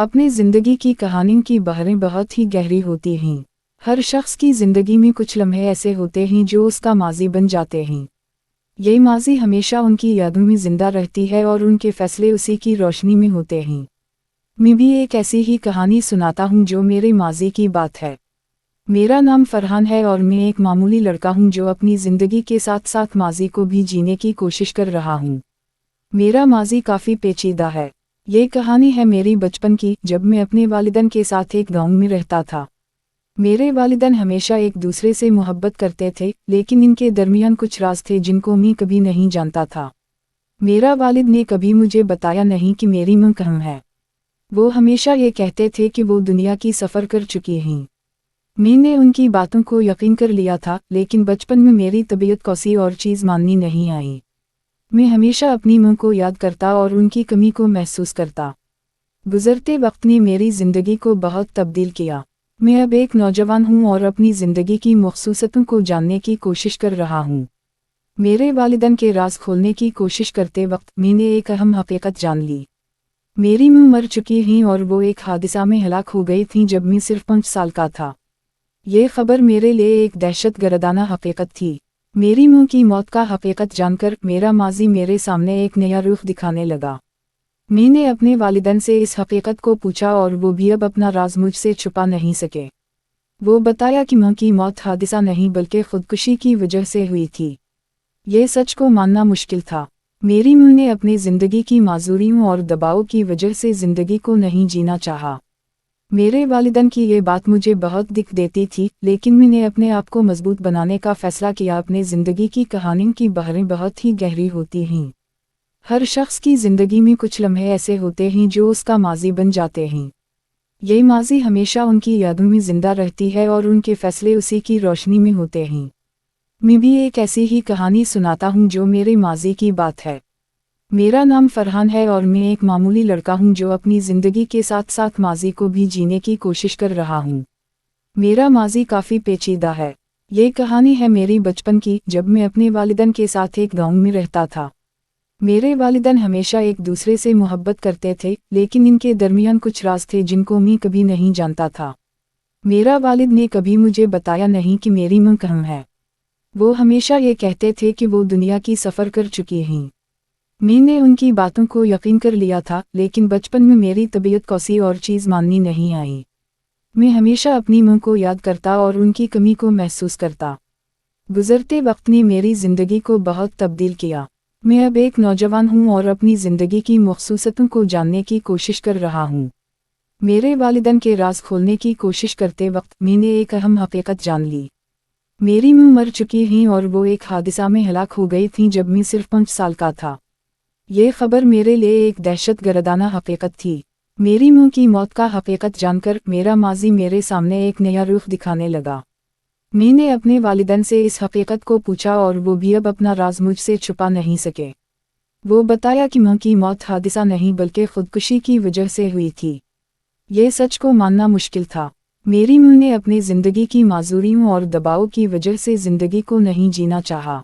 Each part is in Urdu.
اپنی زندگی کی کہانیوں کی بحریں بہت ہی گہری ہوتی ہیں۔ ہر شخص کی زندگی میں کچھ لمحے ایسے ہوتے ہیں جو اس کا ماضی بن جاتے ہیں۔ یہ ماضی ہمیشہ ان کی یادوں میں زندہ رہتی ہے اور ان کے فیصلے اسی کی روشنی میں ہوتے ہیں۔ میں بھی ایک ایسی ہی کہانی سناتا ہوں جو میرے ماضی کی بات ہے۔ میرا نام فرحان ہے اور میں ایک معمولی لڑکا ہوں جو اپنی زندگی کے ساتھ ساتھ ماضی کو بھی جینے کی کوشش کر رہا ہوں۔ میرا ماضی کافی پیچیدہ ہے۔ یہ کہانی ہے میری بچپن کی، جب میں اپنے والدین کے ساتھ ایک گاؤں میں رہتا تھا۔ میرے والدین ہمیشہ ایک دوسرے سے محبت کرتے تھے، لیکن ان کے درمیان کچھ راز تھے جن کو میں کبھی نہیں جانتا تھا۔ میرا والد نے کبھی مجھے بتایا نہیں کہ میری ماں کہاں ہے۔ وہ ہمیشہ یہ کہتے تھے کہ وہ دنیا کی سفر کر چکی ہیں۔ میں نے ان کی باتوں کو یقین کر لیا تھا، لیکن بچپن میں میری طبیعت کوئی اور چیز ماننی نہیں آئی۔ میں ہمیشہ اپنی ماں کو یاد کرتا اور ان کی کمی کو محسوس کرتا۔ گزرتے وقت نے میری زندگی کو بہت تبدیل کیا۔ میں اب ایک نوجوان ہوں اور اپنی زندگی کی خصوصیتوں کو جاننے کی کوشش کر رہا ہوں۔ میرے والدین کے راز کھولنے کی کوشش کرتے وقت میں نے ایک اہم حقیقت جان لی۔ میری ماں مر چکی ہیں اور وہ ایک حادثہ میں ہلاک ہو گئی تھیں جب میں صرف 5 سال کا تھا۔ یہ خبر میرے لیے ایک دہشت گردانہ حقیقت تھی۔ میری ماں کی موت کا حقیقت جان کر میرا ماضی میرے سامنے ایک نیا رخ دکھانے لگا۔ میں نے اپنے والدین سے اس حقیقت کو پوچھا اور وہ بھی اب اپنا راز مجھ سے چھپا نہیں سکے۔ وہ بتایا کہ ماں کی موت حادثہ نہیں بلکہ خودکشی کی وجہ سے ہوئی تھی۔ یہ سچ کو ماننا مشکل تھا۔ میری ماں نے اپنی زندگی کی معذوریوں اور دباؤ کی وجہ سے زندگی کو نہیں جینا چاہا۔ میرے والدین کی یہ بات مجھے بہت دکھ دیتی تھی، لیکن میں نے اپنے آپ کو مضبوط بنانے کا فیصلہ کیا۔ اپنے زندگی کی کہانیوں کی بحریں بہت ہی گہری ہوتی ہیں۔ ہر شخص کی زندگی میں کچھ لمحے ایسے ہوتے ہیں جو اس کا ماضی بن جاتے ہیں۔ یہ ماضی ہمیشہ ان کی یادوں میں زندہ رہتی ہے اور ان کے فیصلے اسی کی روشنی میں ہوتے ہیں۔ میں بھی ایک ایسی ہی کہانی سناتا ہوں جو میرے ماضی کی بات ہے۔ میرا نام فرحان ہے اور میں ایک معمولی لڑکا ہوں جو اپنی زندگی کے ساتھ ساتھ ماضی کو بھی جینے کی کوشش کر رہا ہوں۔ میرا ماضی کافی پیچیدہ ہے۔ یہ کہانی ہے میری بچپن کی، جب میں اپنے والدین کے ساتھ ایک گاؤں میں رہتا تھا۔ میرے والدین ہمیشہ ایک دوسرے سے محبت کرتے تھے، لیکن ان کے درمیان کچھ راز تھے جن کو میں کبھی نہیں جانتا تھا۔ میرا والد نے کبھی مجھے بتایا نہیں کہ میری ماں کہاں ہے۔ وہ ہمیشہ یہ کہتے تھے کہ وہ دنیا کی سفر کر چکی ہیں۔ میں نے ان کی باتوں کو یقین کر لیا تھا، لیکن بچپن میں میری طبیعت کوئی اور چیز ماننی نہیں آئی۔ میں ہمیشہ اپنی ماں کو یاد کرتا اور ان کی کمی کو محسوس کرتا۔ گزرتے وقت نے میری زندگی کو بہت تبدیل کیا۔ میں اب ایک نوجوان ہوں اور اپنی زندگی کی خصوصیتوں کو جاننے کی کوشش کر رہا ہوں۔ میرے والدین کے راز کھولنے کی کوشش کرتے وقت میں نے ایک اہم حقیقت جان لی۔ میری ماں مر چکی ہیں اور وہ ایک حادثہ میں ہلاک ہو گئی تھیں جب میں صرف 5 سال کا تھا۔ یہ خبر میرے لیے ایک دہشت گردانہ حقیقت تھی۔ میری ماں کی موت کا حقیقت جان کر میرا ماضی میرے سامنے ایک نیا رخ دکھانے لگا۔ میں نے اپنے والدین سے اس حقیقت کو پوچھا اور وہ بھی اب اپنا راز مجھ سے چھپا نہیں سکے۔ وہ بتایا کہ ماں کی موت حادثہ نہیں بلکہ خودکشی کی وجہ سے ہوئی تھی۔ یہ سچ کو ماننا مشکل تھا۔ میری ماں نے اپنی زندگی کی معذوریوں اور دباؤ کی وجہ سے زندگی کو نہیں جینا چاہا۔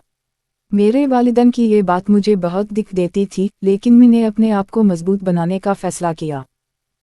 میرے والدین کی یہ بات مجھے بہت دکھ دیتی تھی، لیکن میں نے اپنے آپ کو مضبوط بنانے کا فیصلہ کیا۔